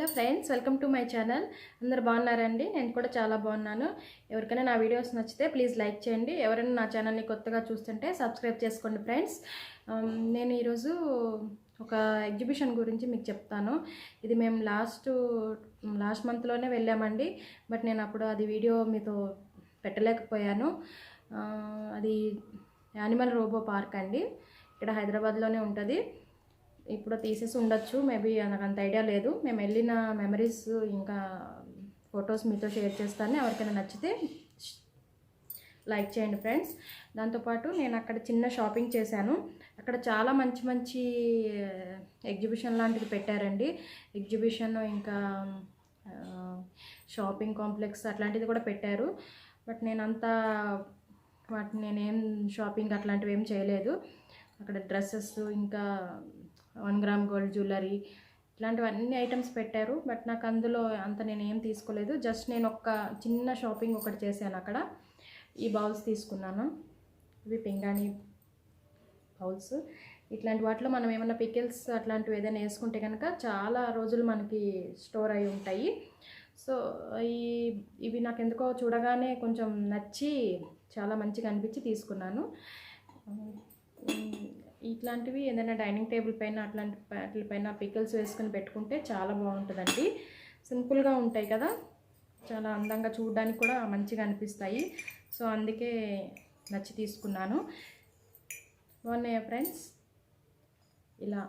Hello friends, welcome to my channel. అందరు బాగున్నారండి? నేను కూడా చాలా బాగున్నాను. ఎవరికైనా నా వీడియోస్ నచ్చితే ప్లీజ్ లైక్ చేయండి. ఎవరైనా నా ఛానల్ని కొత్తగా చూస్తుంటే సబ్స్క్రైబ్ చేసుకోండి ఫ్రెండ్స్. నేను ఈరోజు ఒక ఎగ్జిబిషన్ గురించి మీకు చెప్తాను. ఇది మేము లాస్ట్ మంత్లోనే వెళ్ళామండి. బట్ నేను అప్పుడు అది వీడియో మీతో పెట్టలేకపోయాను. అది యానిమల్ రోబో పార్క్ అండి. ఇక్కడ హైదరాబాద్లోనే ఉంటుంది. ఇప్పుడు తీసేసి ఉండొచ్చు, మేబీ నాకు అంత ఐడియా లేదు. మేము వెళ్ళిన మెమరీస్ ఇంకా ఫొటోస్ మీతో షేర్ చేస్తాను. ఎవరికైనా నచ్చితే లైక్ చేయండి ఫ్రెండ్స్. దాంతోపాటు నేను అక్కడ చిన్న షాపింగ్ చేశాను. అక్కడ చాలా మంచి మంచి ఎగ్జిబిషన్ లాంటిది పెట్టారండి. ఎగ్జిబిషన్ ఇంకా షాపింగ్ కాంప్లెక్స్ అట్లాంటిది కూడా పెట్టారు. బట్ నేనేం షాపింగ్ అట్లాంటివి ఏం చేయలేదు. అక్కడ డ్రెస్సెస్ ఇంకా 1 గ్రామ్ గోల్డ్ జ్యువెలరీ ఇట్లాంటివన్నీ ఐటమ్స్ పెట్టారు. బట్ నాకు అందులో అంత నేనేం తీసుకోలేదు. జస్ట్ నేను ఒక చిన్న షాపింగ్ ఒకటి చేశాను. అక్కడ ఈ బౌల్స్ తీసుకున్నాను. ఇవి పింగాణి బౌల్స్. ఇట్లాంటి వాటిలో మనం ఏమైనా పికిల్స్ అట్లాంటివి ఏదైనా వేసుకుంటే కనుక చాలా రోజులు మనకి స్టోర్ అయి ఉంటాయి. సో ఇవి నాకు ఎందుకో చూడగానే కొంచెం నచ్చి చాలా మంచిగా అనిపించి తీసుకున్నాను. ఇట్లాంటివి ఏదైనా డైనింగ్ టేబుల్ పైన అట్లాంటి వాటిపైన పికిల్స్ వేసుకొని పెట్టుకుంటే చాలా బాగుంటుందండి. సింపుల్గా ఉంటాయి కదా, చాలా అందంగా చూడడానికి కూడా మంచిగా అనిపిస్తాయి. సో అందుకే నచ్చి తీసుకున్నాను. బాగున్నాయా ఫ్రెండ్స్? ఇలా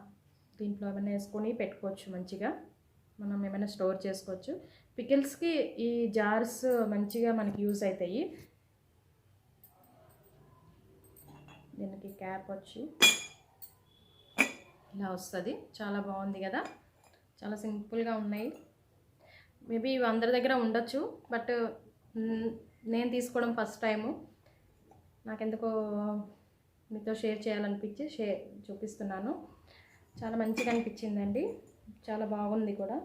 దీంట్లో ఏమైనా వేసుకొని పెట్టుకోవచ్చు, మంచిగా మనం ఏమైనా స్టోర్ చేసుకోవచ్చు. పికిల్స్కి ఈ జార్స్ మంచిగా మనకి యూస్ అవుతాయి. దీనికి క్యాప్ వచ్చి ఇలా వస్తుంది. చాలా బాగుంది కదా, చాలా సింపుల్గా ఉన్నాయి. మేబీ ఇవి అందరి దగ్గర ఉండొచ్చు, బట్ నేను తీసుకోవడం ఫస్ట్ టైము. నాకెందుకో మీతో షేర్ చేయాలనిపించి చూపిస్తున్నాను. చాలా మంచిగా అనిపించిందండి, చాలా బాగుంది కూడా.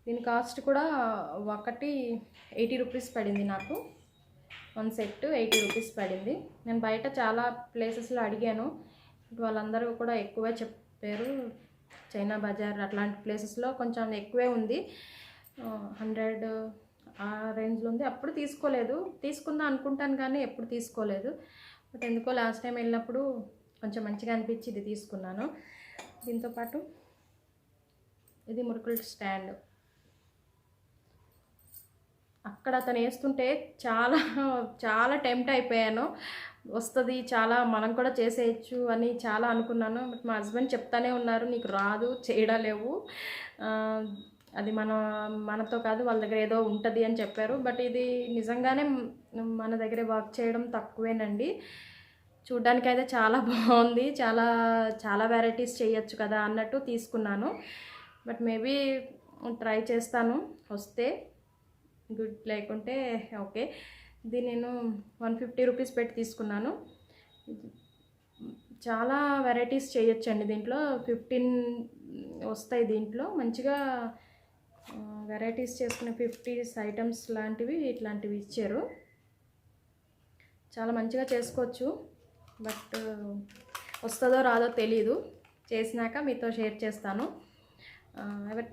దీని కాస్ట్ కూడా ఒకటి 80 రూపీస్ పడింది నాకు. 1 సెట్ 80 రూపీస్ పడింది. నేను బయట చాలా ప్లేసెస్లో అడిగాను, వాళ్ళందరూ కూడా ఎక్కువే చెప్పారు. చైనా బజార్ అట్లాంటి ప్లేసెస్లో కొంచెం ఎక్కువే ఉంది, 100 ఆ రేంజ్లో ఉంది. అప్పుడు తీసుకుందాం అనుకుంటాను కానీ ఎప్పుడు తీసుకోలేదు. బట్ ఎందుకో లాస్ట్ టైం వెళ్ళినప్పుడు కొంచెం మంచిగా అనిపించి ఇది తీసుకున్నాను. దీంతోపాటు ఇది మురుకుల స్టాండ్. అక్కడ అతను వేస్తుంటే చాలా చాలా టెంప్ట్ అయిపోయాను. వస్తుంది, చాలా మనం కూడా చేసేయచ్చు అని చాలా అనుకున్నాను. బట్ మా హస్బెండ్ చెప్తానే ఉన్నారు, నీకు రాదు, చేయడలేవు, అది మనతో కాదు, వాళ్ళ దగ్గర ఏదో ఉంటుంది అని చెప్పారు. బట్ ఇది నిజంగానే మన దగ్గర వర్క్ చేయడం తక్కువేనండి. చూడ్డానికైతే చాలా బాగుంది, చాలా చాలా వెరైటీస్ చేయొచ్చు కదా అన్నట్టు తీసుకున్నాను. బట్ మేబీ ట్రై చేస్తాను, వస్తే గుడ్, లేకుంటే ఓకే. ఇది నేను 150 రూపీస్ పెట్టి తీసుకున్నాను. చాలా వెరైటీస్ చేయొచ్చండి దీంట్లో, 15 వస్తాయి దీంట్లో. మంచిగా వెరైటీస్ చేసుకునే 50 ఐటమ్స్ లాంటివి ఇట్లాంటివి ఇచ్చారు. చాలా మంచిగా చేసుకోవచ్చు. బట్ వస్తుందో రాదో తెలీదు, చేసినాక మీతో షేర్ చేస్తాను.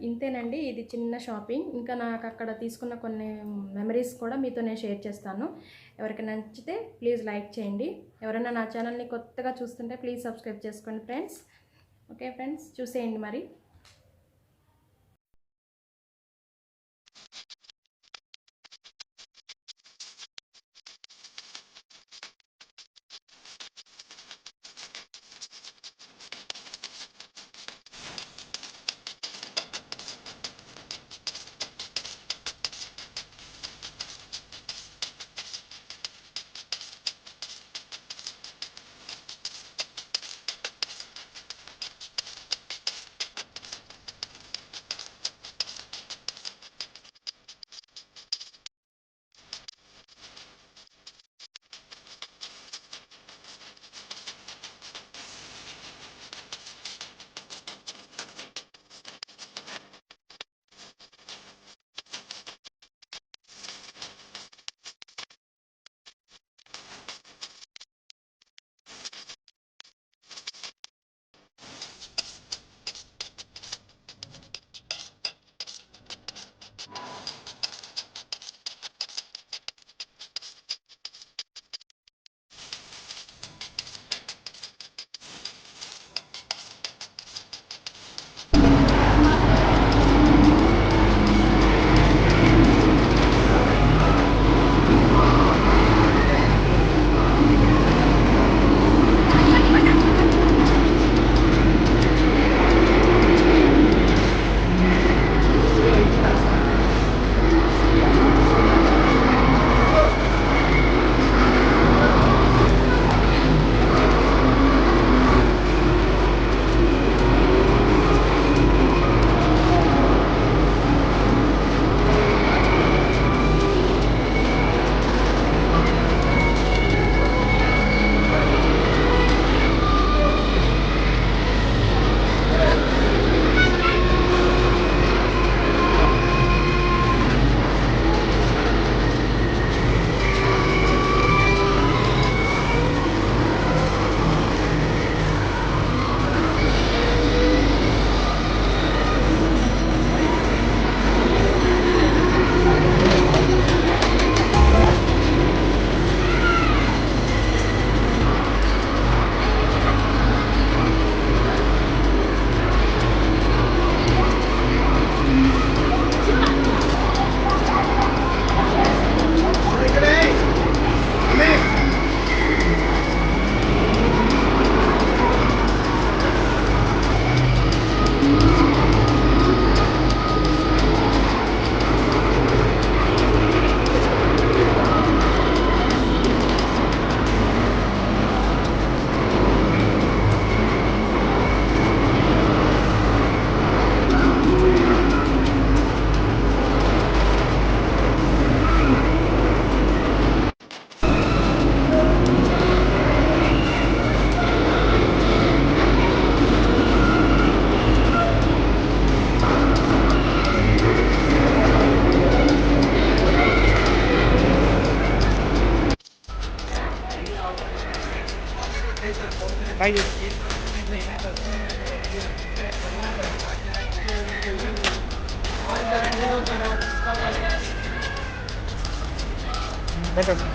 ఇంతేనండి, ఇది చిన్న షాపింగ్. ఇంకా నాకు అక్కడ తీసుకున్న కొన్ని మెమరీస్ కూడా మీతో నేను షేర్ చేస్తాను. ఎవరికైనా నచ్చితే ప్లీజ్ లైక్ చేయండి. ఎవరైనా నా ఛానల్ని కొత్తగా చూస్తుంటే ప్లీజ్ సబ్స్క్రైబ్ చేసుకోండి ఫ్రెండ్స్. ఓకే ఫ్రెండ్స్, చూసేయండి మరి. పెట్టండి.